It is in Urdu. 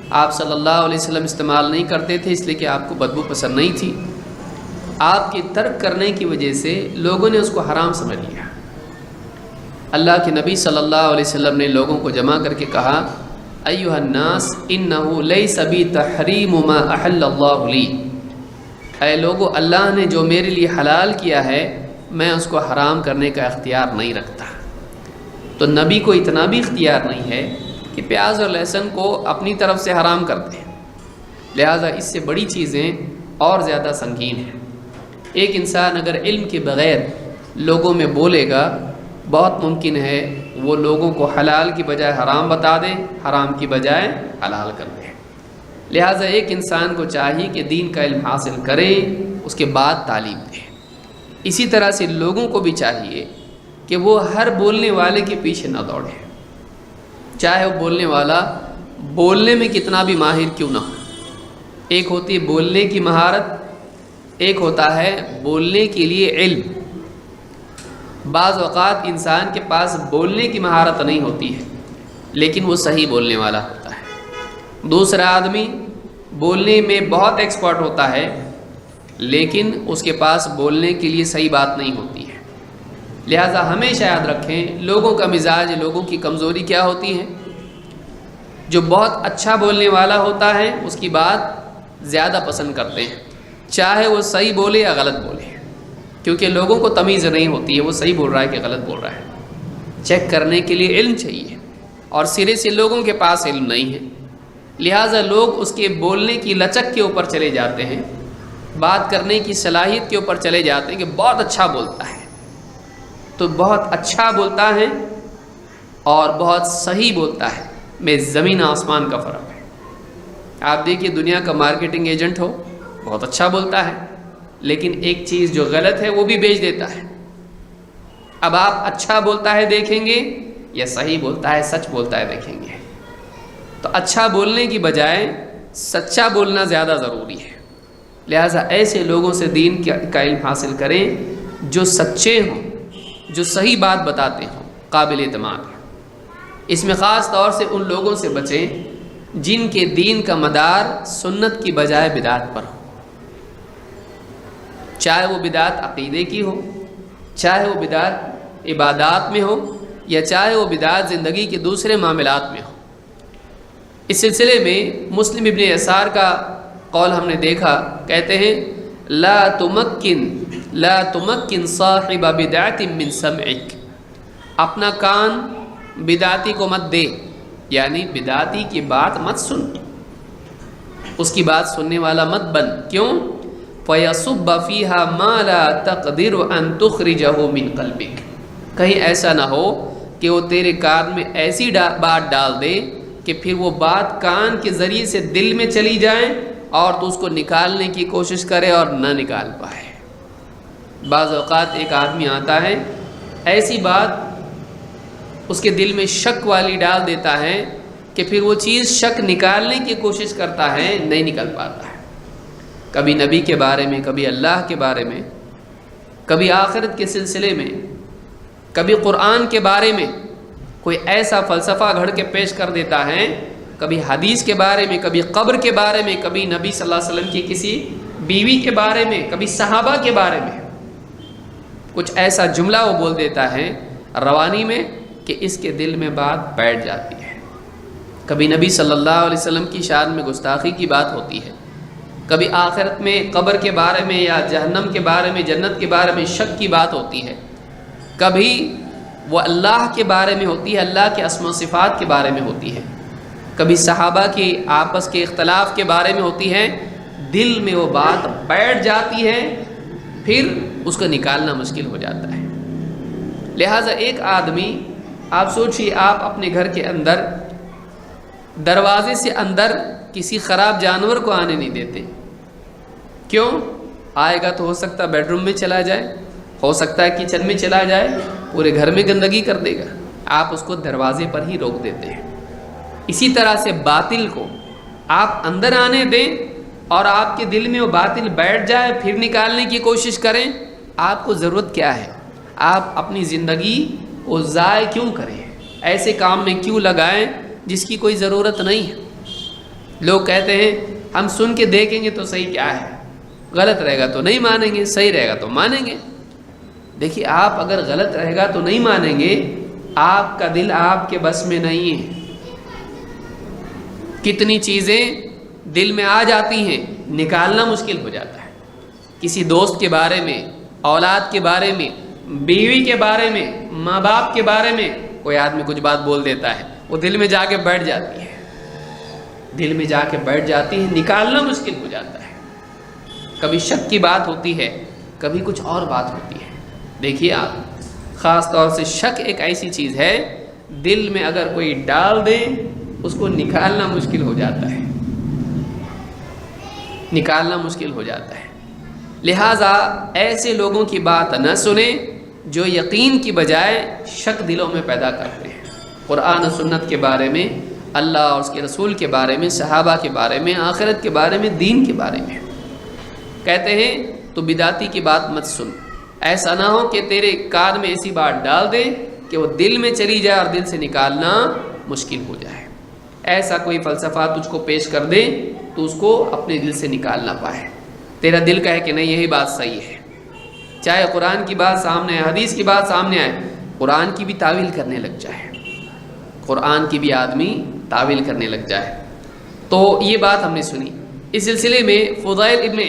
آپ صلی اللہ علیہ وسلم استعمال نہیں کرتے تھے، اس لیے کہ آپ کو بدبو پسند نہیں تھی۔ آپ کے ترک کرنے کی وجہ سے لوگوں نے اس کو حرام سمجھ لیا۔ اللہ کے نبی صلی اللہ علیہ وسلم نے لوگوں کو جمع کر کے کہا، ایھا الناس انہ لیس بی تحریم ما احل اللہ لی، اے لوگو، اللہ نے جو میرے لیے حلال کیا ہے میں اس کو حرام کرنے کا اختیار نہیں رکھتا۔ تو نبی کو اتنا بھی اختیار نہیں ہے کہ پیاز اور لہسن کو اپنی طرف سے حرام کر دیں، لہٰذا اس سے بڑی چیزیں اور زیادہ سنگین ہیں۔ ایک انسان اگر علم کے بغیر لوگوں میں بولے گا، بہت ممکن ہے وہ لوگوں کو حلال کی بجائے حرام بتا دے، حرام کی بجائے حلال کر دے۔ لہٰذا ایک انسان کو چاہیے کہ دین کا علم حاصل کرے، اس کے بعد تعلیم دے۔ اسی طرح سے لوگوں کو بھی چاہیے کہ وہ ہر بولنے والے کے پیچھے نہ دوڑے، چاہے وہ بولنے والا بولنے میں کتنا بھی ماہر کیوں نہ ہو۔ ایک ہوتی ہے بولنے کی مہارت، ایک ہوتا ہے بولنے کے لیے علم۔ بعض اوقات انسان کے پاس بولنے کی مہارت نہیں ہوتی ہے لیکن وہ صحیح بولنے والا ہوتا ہے۔ دوسرا آدمی بولنے میں بہت ایکسپرٹ ہوتا ہے لیکن اس کے پاس بولنے کے لیے صحیح بات نہیں ہوتی ہے۔ لہٰذا ہمیشہ یاد رکھیں لوگوں کا مزاج، لوگوں کی کمزوری کیا ہوتی ہے۔ جو بہت اچھا بولنے والا ہوتا ہے اس کی بات زیادہ پسند کرتے ہیں، چاہے وہ صحیح بولے یا غلط بولے، کیونکہ لوگوں کو تمیز نہیں ہوتی ہے وہ صحیح بول رہا ہے کہ غلط بول رہا ہے۔ چیک کرنے کے لیے علم چاہیے اور سرے سے لوگوں کے پاس علم نہیں ہے، لہٰذا لوگ اس کے بولنے کی لچک کے اوپر چلے جاتے ہیں، بات کرنے کی صلاحیت کے اوپر چلے جاتے ہیں کہ بہت اچھا بولتا ہے۔ تو بہت اچھا بولتا ہے اور بہت صحیح بولتا ہے میں زمین آسمان کا فرق ہے۔ آپ دیکھیے دنیا کا مارکیٹنگ ایجنٹ ہو، بہت اچھا بولتا ہے لیکن ایک چیز جو غلط ہے وہ بھی بیچ دیتا ہے۔ اب آپ اچھا بولتا ہے دیکھیں گے یا صحیح بولتا ہے، سچ بولتا ہے دیکھیں گے۔ تو اچھا بولنے کی بجائے سچا بولنا زیادہ ضروری ہے۔ لہٰذا ایسے لوگوں سے دین کا علم حاصل کریں جو سچے ہوں، جو صحیح بات بتاتے ہوں، قابل اعتماد ہوں۔ اس میں خاص طور سے ان لوگوں سے بچیں جن کے دین کا مدار سنت کی بجائے بدعت پر ہو، چاہے وہ بدعت عقیدے کی ہو، چاہے وہ بدعت عبادات میں ہو، یا چاہے وہ بدعت زندگی کے دوسرے معاملات میں ہو۔ اس سلسلے میں مسلم ابن یسار کا قول ہم نے دیکھا، کہتے ہیں لا تمکن صاحب بدعت من سمعک، اپنا کان بدعتی کو مت دے، یعنی بدعتی کی بات مت سن، اس کی بات سننے والا مت بن۔ کیوں؟ فَيَصُبَّ فِيهَا مَا لَا تَقْدِرُ أَن تُخْرِجَهُ مِن قَلْبِكَ، کہیں ایسا نہ ہو کہ وہ تیرے کان میں ایسی بات ڈال دے کہ پھر وہ بات کان کے ذریعے سے دل میں چلی جائے اور تو اس کو نکالنے کی کوشش کرے اور نہ نکال پائے۔ بعض اوقات ایک آدمی آتا ہے ایسی بات اس کے دل میں شک والی ڈال دیتا ہے کہ پھر وہ چیز شک نکالنے کی کوشش کرتا ہے، نہیں نکل پاتا ہے۔ کبھی نبی کے بارے میں، کبھی اللہ کے بارے میں، کبھی آخرت کے سلسلے میں، کبھی قرآن کے بارے میں کوئی ایسا فلسفہ گھڑ کے پیش کر دیتا ہے، کبھی حدیث کے بارے میں، کبھی قبر کے بارے میں، کبھی نبی صلی اللہ علیہ وسلم کی کسی بیوی کے بارے میں، کبھی صحابہ کے بارے میں کچھ ایسا جملہ وہ بول دیتا ہے روانی میں کہ اس کے دل میں بات بیٹھ جاتی ہے۔ کبھی نبی صلی اللہ علیہ وسلم کی شان میں گستاخی کی بات ہوتی ہے، کبھی آخرت میں قبر کے بارے میں یا جہنم کے بارے میں، جنت کے بارے میں شک کی بات ہوتی ہے، کبھی وہ اللہ کے بارے میں ہوتی ہے، اللہ کے اسماء و صفات کے بارے میں ہوتی ہے، کبھی صحابہ کی آپس کے اختلاف کے بارے میں ہوتی ہے۔ دل میں وہ بات بیٹھ جاتی ہے، پھر اس کو نکالنا مشکل ہو جاتا ہے۔ لہٰذا ایک آدمی، آپ سوچئے آپ اپنے گھر کے اندر دروازے سے اندر کسی خراب جانور کو آنے نہیں دیتے، کیوں؟ آئے گا تو ہو سکتا ہے بیڈ روم میں چلا جائے، ہو سکتا ہے کچن میں چلا جائے، پورے گھر میں گندگی کر دے گا، آپ اس کو دروازے پر ہی روک دیتے ہیں۔ اسی طرح سے باطل کو آپ اندر آنے دیں اور آپ کے دل میں وہ باطل بیٹھ جائے، پھر نکالنے کی کوشش کریں۔ آپ کو ضرورت کیا ہے؟ آپ اپنی زندگی کو ضائع کیوں کریں؟ ایسے کام میں کیوں لگائیں جس کی کوئی ضرورت نہیں ہے؟ لوگ کہتے ہیں ہم سن کے دیکھیں گے تو صحیح کیا ہے، غلط رہے گا تو نہیں مانیں گے، صحیح رہے گا تو مانیں گے۔ دیکھیے آپ اگر غلط رہے گا تو نہیں مانیں گے، آپ کا دل آپ کے بس میں نہیں ہے۔ کتنی چیزیں دل میں آ جاتی ہیں، نکالنا مشکل ہو جاتا ہے۔ کسی دوست کے بارے میں، اولاد کے بارے میں، بیوی کے بارے میں، ماں باپ کے بارے میں کوئی آدمی کچھ بات بول دیتا ہے، وہ دل میں جا کے بیٹھ جاتی ہے، دل میں جا کے بیٹھ جاتی ہے، نکالنا مشکل ہو جاتا ہے۔ کبھی شک کی بات ہوتی ہے، کبھی کچھ اور بات ہوتی ہے۔ دیکھیے آپ، خاص طور سے شک ایک ایسی چیز ہے، دل میں اگر کوئی ڈال دے اس کو نکالنا مشکل ہو جاتا ہے، نکالنا مشکل ہو جاتا ہے۔ لہٰذا ایسے لوگوں کی بات نہ سنیں جو یقین کی بجائے شک دلوں میں پیدا کرتے ہیں، قرآن و سنت کے بارے میں، اللہ اور اس کے رسول کے بارے میں، صحابہ کے بارے میں، آخرت کے بارے میں، دین کے بارے میں۔ کہتے ہیں تو بدعتی کی بات مت سن، ایسا نہ ہو کہ تیرے کان میں ایسی بات ڈال دے کہ وہ دل میں چلی جائے اور دل سے نکالنا مشکل ہو جائے۔ ایسا کوئی فلسفہ تجھ کو پیش کر دے تو اس کو اپنے دل سے نکال نہ پائے، تیرا دل کہے کہ نہیں یہی بات صحیح ہے، چاہے قرآن کی بات سامنے آئے، حدیث کی بات سامنے آئے، قرآن کی بھی تعویل کرنے لگ جائے، قرآن کی بھی آدمی تعویل کرنے لگ جائے۔ تو یہ بات ہم نے سنی۔ اس سلسلے میں فضیل ابن